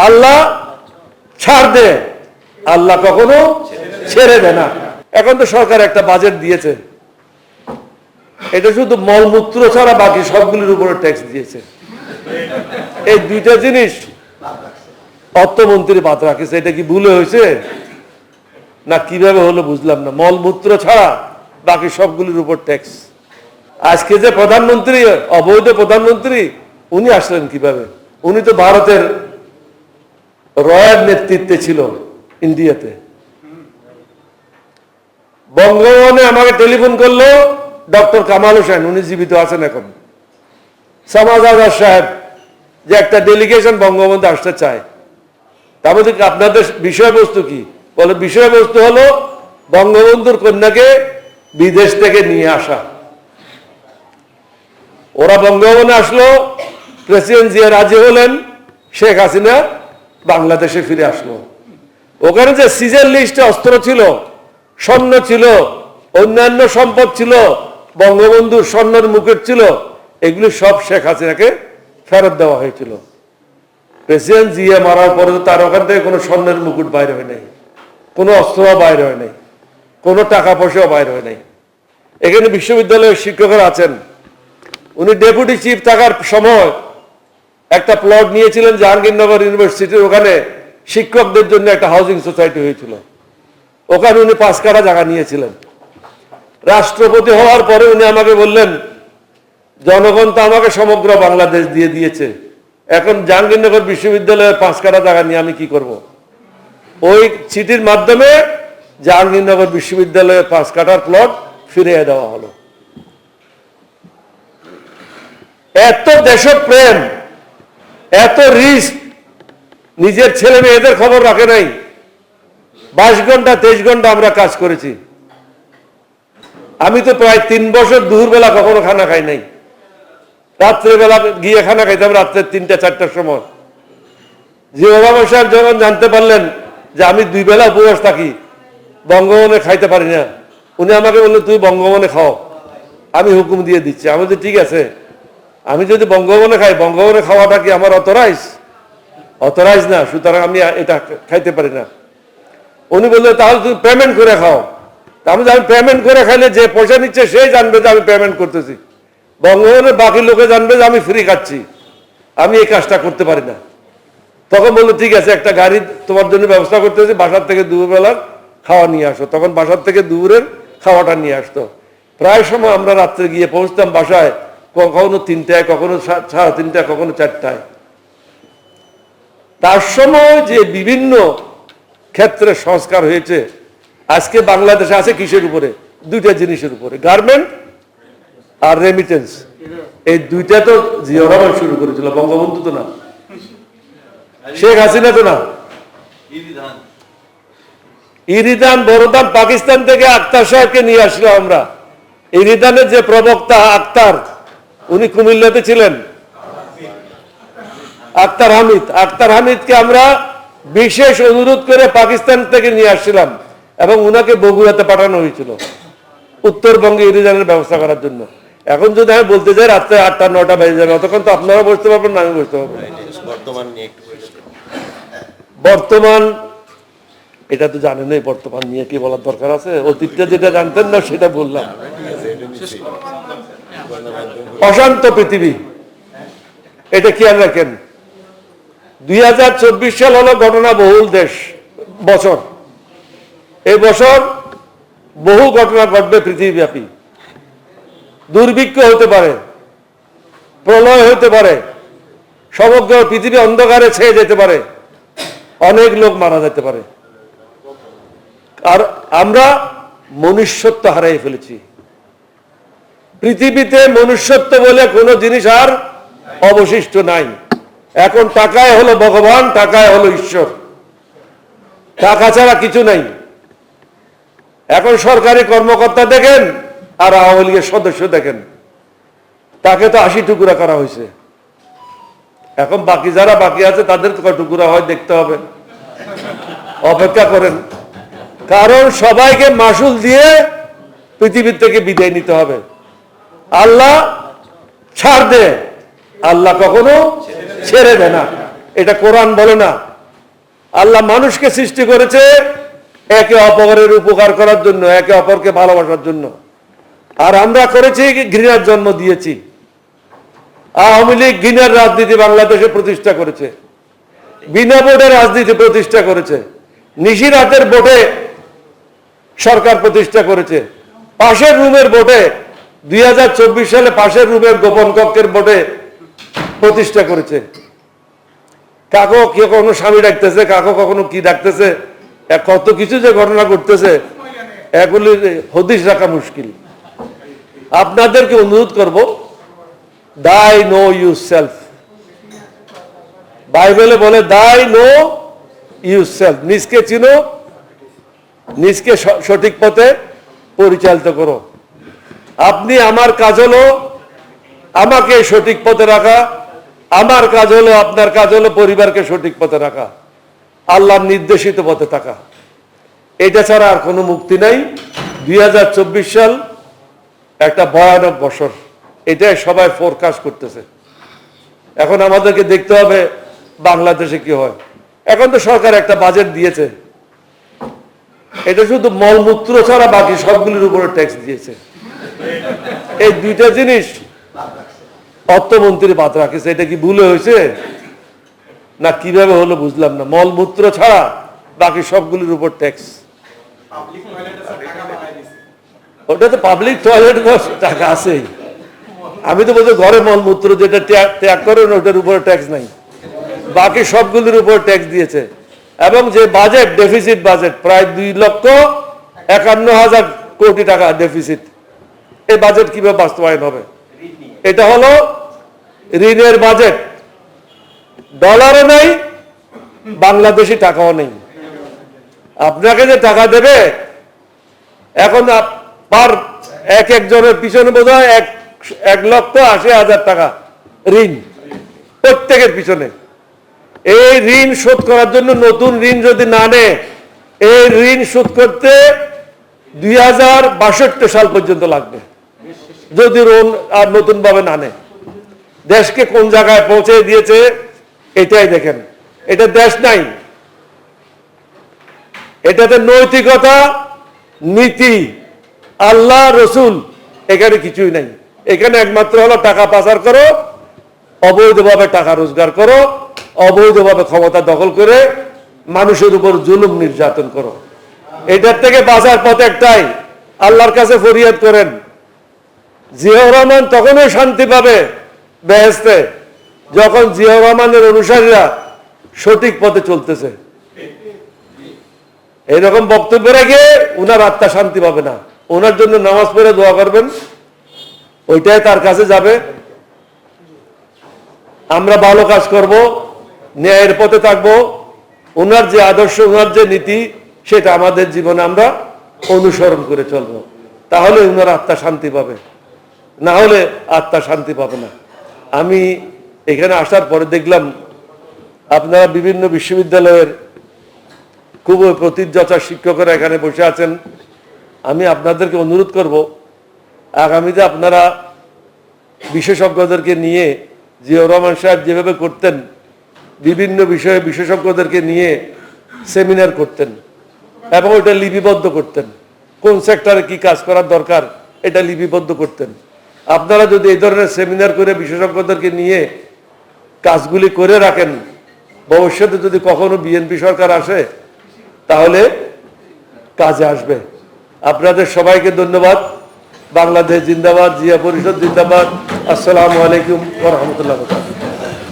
আল্লাহ ছাড় দে, আল্লাহ কখনো ছেড়ে দেয় না। এখন তো সরকার একটা বাজেট দিয়েছে, এটা শুধু মলমূত্র ছাড়া বাকি সবগুলির উপরে ট্যাক্স দিয়েছে। এই দুইটা জিনিস অর্থমন্ত্রী বাদ রাখেছে। এটা কি ভুলে হয়েছে না কিভাবে হলো বুঝলাম না। মলমূত্র ছাড়া বাকি সবগুলির উপর ট্যাক্স। আজকে যে প্রধানমন্ত্রী, অবৈধ প্রধানমন্ত্রী, উনি আসলেন কিভাবে? উনি তো ভারতের রয়্যাল নেতৃত্বে ছিল ইন্ডিয়াতে। বঙ্গভবনে আমাকে টেলিফোন করলো ডক্টর কামাল হোসেন, উনি জীবিত আছেন এখন, সামাজ আজাদ সাহেব, যে একটা ডেলিগেশন বঙ্গবন্ধু আসতে চায়। তার মধ্যে আপনাদের বিষয়বস্তু কি? বলে বিষয়বস্তু হলো বঙ্গবন্ধুর কন্যাকে বিদেশ থেকে নিয়ে আসা। ওরা বঙ্গভবনে আসলো, প্রেসিডেন্ট জিয়া রাজি হলেন, শেখ হাসিনা বাংলাদেশে ফিরে আসলো। ওখানে যে সিজার লিস্টে অস্ত্র ছিল, স্বর্ণ ছিল, অন্যান্য সম্পদ ছিল, বঙ্গবন্ধুর স্বর্ণের মুকুট ছিল, এগুলি সব শেখ হাসিনাকে ফেরত দেওয়া হয়েছিল। প্রেসিডেন্ট জিয়া মারার পরে তার ওখান থেকে কোনো স্বর্ণের মুকুট বাইরে হয় নাই, কোনো অস্ত্রও বাইরে হয় নাই, কোনো টাকা পয়সাও বাইরে হয় নাই। এখানে বিশ্ববিদ্যালয়ের শিক্ষকরা আছেন, উনি ডেপুটি চিফ থাকার সময় একটা প্লট নিয়েছিলেন জাহাঙ্গীরনগর ইউনিভার্সিটির ওখানে, শিক্ষকদের জন্য একটা হাউজিং সোসাইটি হয়েছিল, ওখানে উনি 5 কাঠা জায়গা নিয়েছিলেন। রাষ্ট্রপতি হওয়ার পরে উনি আমাকে বললেন, জনগণ তো আমাকে সমগ্র বাংলাদেশ দিয়ে দিয়েছে, এখন জাহাঙ্গীরনগর বিশ্ববিদ্যালয়ের 5 কাঠা জায়গা নিয়ে আমি কি করব? ওই চিঠির মাধ্যমে জাহাঙ্গীরনগর বিশ্ববিদ্যালয়ের 5 কাঠার প্লট ফিরিয়ে দেওয়া হলো। এত দেশপ্রেম, এত রিস্ক, নিজের ছেলে মেয়েদের খবর রাখে নাই। 22 ঘন্টা 23 ঘন্টা আমরা কাজ করেছি। আমি তো প্রায় 3 বছর দুপুরবেলা কখনো খানা খাই নাই, রাত্রেবেলা গিয়ে খানা খাইতাম রাত্রে 3টা-4টার সময়। যে ওবামা সাহেব যখন জানতে পারলেন যে আমি 2 বেলা উপবাস থাকি, বঙ্গভবনে খাইতে পারি না, উনি আমাকে বললেন তুই বঙ্গভবনে খাও, আমি হুকুম দিয়ে দিচ্ছি। আমি বলছি ঠিক আছে, আমি যদি বঙ্গভবনে খাই, বঙ্গভবনে খাওয়াটা কি আমার অথরাইজ না, সুতরাং আমি এটা খাইতে পারি না। উনি বললেন তাহলে তুমি পেমেন্ট করে খাও। আমি পেমেন্ট করে খাইলে যে পয়সা নিচ্ছে সেই জানবে যে আমি পেমেন্ট করতেছি, বঙ্গভবনের বাকি লোকে জানবে যে আমি ফ্রি খাচ্ছি, আমি এই কাজটা করতে পারি না। তখন বললো ঠিক আছে, একটা গাড়ি তোমার জন্য ব্যবস্থা করতেছি, বাসার থেকে দুপুরবেলার খাওয়া নিয়ে আসো। তখন বাসার থেকে দুপুরের খাওয়াটা নিয়ে আসতো। প্রায় সময় আমরা রাত্রে গিয়ে পৌঁছতাম বাসায় কখনো 3টায়, কখনো 3:30, কখনো 4টায়। তার সময় যে বিভিন্ন ক্ষেত্রে সংস্কার হয়েছে, আজকে বাংলাদেশে আছে কিসের উপরে? 2টা জিনিসের উপরে, গার্মেন্ট আর রেমিটেন্স। এই 2টা তো জিয়া রহমান শুরু করেছিল, বঙ্গবন্ধু তো না, শেখ হাসিনা তো না। ইরিদান বড়দান পাকিস্তান থেকে আক্তার সাহেবকে নিয়ে আসলাম আমরা। ইরিদানের যে প্রবক্তা আক্তার, উনি কুমিল্লাতে ছিলেন, আক্তার হামিদকে আমরা বিশেষ অনুরোধ করে পাকিস্তান থেকে নিয়ে আসছিলাম এবং উনাকে বগুড়াতে পাঠানো হয়েছিল উত্তরবঙ্গে ইরিদানের ব্যবস্থা করার জন্য। এখন যদি আমি বলতে চাই রাত্রে 8টা-9টা বেজে যাবে, অতক্ষণ তো আপনারা বসতে পারবেন না, আমি বসতে পারবো। বর্তমান এটা তো জানেনই, বর্তমান নিয়ে কি বলার দরকার আছে? অতীতটা যেটা জানতেন না সেটা বললাম। অশান্ত পৃথিবী, এটা খেয়াল রাখেন। 2024 সাল হলো ঘটনা বহুল বছর। এই বছর বহু ঘটনা ঘটবে পৃথিবীব্যাপী। দুর্ভিক্ষ হতে পারে, প্রলয় হতে পারে, সমগ্র পৃথিবী অন্ধকারে ছেয়ে যেতে পারে, অনেক লোক মারা যেতে পারে। আর আমরা মনুষ্যত্ব হারিয়ে ফেলেছি। পৃথিবীতে মনুষ্যত্ব বলে কোনো জিনিস আর অবশিষ্ট নাই। এখন টাকায় হলো ভগবান, টাকায় হলো ঈশ্বর, টাকা ছাড়া কিছু নাই। এখন সরকারি কর্মকর্তা দেখেন আর আওয়ামী লীগের সদস্য দেখেন, তাকে তো 80 টুকরা করা হয়েছে। এখন বাকি যারা বাকি আছে তাদের কয় টুকরা হয় দেখতে হবে, অপেক্ষা করেন। কারণ সবাইকে মাসুল দিয়ে পৃথিবীর থেকে বিদায় নিতে হবে। আল্লাহ ছাড় দে, আল্লাহ কখনো ছেড়ে দেয় না। এটা কোরআন বলে না, আল্লাহ মানুষকে সৃষ্টি করেছে একে অপরের উপকার করার জন্য, একে অপরকে ভালোবাসার জন্য। আর আমরা করেছি ঘৃণার জন্ম দিয়েছি। আওয়ামী লীগ ঘৃণার রাজনীতি বাংলাদেশে প্রতিষ্ঠা করেছে, বিনা ভোটে রাজনীতি প্রতিষ্ঠা করেছে, নিশির রাতের ভোটে সরকার প্রতিষ্ঠা করেছে, পাশের রুমের ভোটে 2024 সালে পাশের রুমের গোপন কক্ষের ভোটে প্রতিষ্ঠা করেছে। কাকো কে কখনো স্বামী ডাকতেছে, কাকো কখনো কি ডাকতেছে, কত কিছু যে ঘটনা ঘটতেছে এগুলি হদিশ রাখা মুশকিল। আপনাদেরকে অনুরোধ করব, দাই নো ইউ সেলফ। বাইবেলে বলে দাই নো ইউ সেলফ, নিজকে চিনো, নিজকে সঠিক পথে পরিচালিত করো। আপনি, আমার কাজ হলো আমাকে সঠিক পথে রাখা, আমার কাজ হলো, আপনার কাজ হলো পরিবারকে সঠিক পথে রাখা, আল্লাহর নির্দেশিত পথে থাকা। এটা ছাড়া আর কোনো মুক্তি নাই। 2024 সাল একটা ভয়ানক বছর, এটাই সবাই ফোরকাস্ট করতেছে। এখন আমাদেরকে দেখতে হবে বাংলাদেশে কি হয়। এখন তো সরকার একটা বাজেট দিয়েছে, এটা শুধু মলমূত্র ছাড়া বাকি সবগুলির উপরে ট্যাক্স দিয়েছে। এই দুইটা জিনিস অর্থমন্ত্রী বাদ রাখেছে। এটা কি ভুলে হয়েছে না কিভাবে হলো বুঝলাম না। মলমূত্র ছাড়া বাকি সবগুলির উপর ট্যাক্স। ওটা তো পাবলিক টয়লেট, টাকা আছেই। আমি তো বলছি ঘরে মলমূত্র যেটা ত্যাগ করেন ওটার উপরে ট্যাক্স নাই, বাকি সবগুলির উপর ট্যাক্স দিয়েছে। এবং যে বাজেট, ডেফিসিট বাজেট প্রায় 2,51,000 কোটি টাকা ডেফিসিট। এই বাজেট কিভাবে বাস্তবায়ন হবে? এটা হলো ঋণের বাজেট। ডলারও নেই, বাংলাদেশি টাকাও নেই। আপনাকে যে টাকা দেবে এখন পার একজনের পিছনে বোধ হয় 1,80,000 টাকা ঋণ প্রত্যেকের পিছনে। এই ঋণ শোধ করার জন্য নতুন ঋণ যদি না নেয়, এই ঋণ শোধ করতে 2062 সাল পর্যন্ত লাগবে যদি ঋণ আর নতুন ভাবে না নেয়। দেশকে কোন জায়গায় পৌঁছে দিয়েছে এটাই দেখেন। এটা দেশ নাই, এটাতে নৈতিকতা, নীতি, আল্লাহ, রসুল এখানে কিছুই নাই। এখানে একমাত্র হলো টাকা পাচার করো, অবৈধভাবে টাকা রোজগার করো, অবৈধভাবে ক্ষমতা দখল করে মানুষের উপর জুলুম নির্যাতন করো। এটার থেকে বাঁচার পথ একটাই, আল্লাহর কাছে ফরিয়াদ করেন। জিয়াউর রহমান তখনই শান্তি পাবে বেহেশতে যখন জিয়াউর রহমানের অনুসারীরা সঠিক পথে চলতেছে। এইরকম বক্তব্য রেখে উনার আত্মা শান্তি পাবে না। ওনার জন্য নামাজ পড়ে দোয়া করবেন, ওইটাই তার কাছে যাবে। আমরা ভালো কাজ করব, ন্যায়ের পথে থাকবো, ওনার যে আদর্শ, ওনার যে নীতি সেটা আমাদের জীবনে আমরা অনুসরণ করে চলবো। তাহলে ওনার আত্মা শান্তি পাবে, না হলে আত্মা শান্তি পাবে না। আমি এখানে আসার পরে দেখলাম আপনারা বিভিন্ন বিশ্ববিদ্যালয়ের খুব প্রতিজ্ঞতা শিক্ষকরা এখানে বসে আছেন। আমি আপনাদেরকে অনুরোধ করব, আগামীতে আপনারা বিশেষজ্ঞদেরকে নিয়ে, জিয়াউর রহমান সাহেব যেভাবে করতেন, বিভিন্ন বিষয়ে বিশেষজ্ঞদেরকে নিয়ে সেমিনার করতেন এবং ওটা লিপিবদ্ধ করতেন। কোন সেক্টরে কি কাজ করার দরকার এটা লিপিবদ্ধ করতেন। আপনারা যদি এই ধরনের সেমিনার করে বিশেষজ্ঞদেরকে নিয়ে কাজগুলি করে রাখেন, ভবিষ্যতে যদি কখনো বিএনপি সরকার আসে তাহলে কাজে আসবে। আপনাদের সবাইকে ধন্যবাদ। বাংলাদেশ জিন্দাবাদ, জিয়া পরিষদ জিন্দাবাদ। আসসালামু আলাইকুম ওয়া রাহমাতুল্লাহি ওয়া বারাকাতুহু।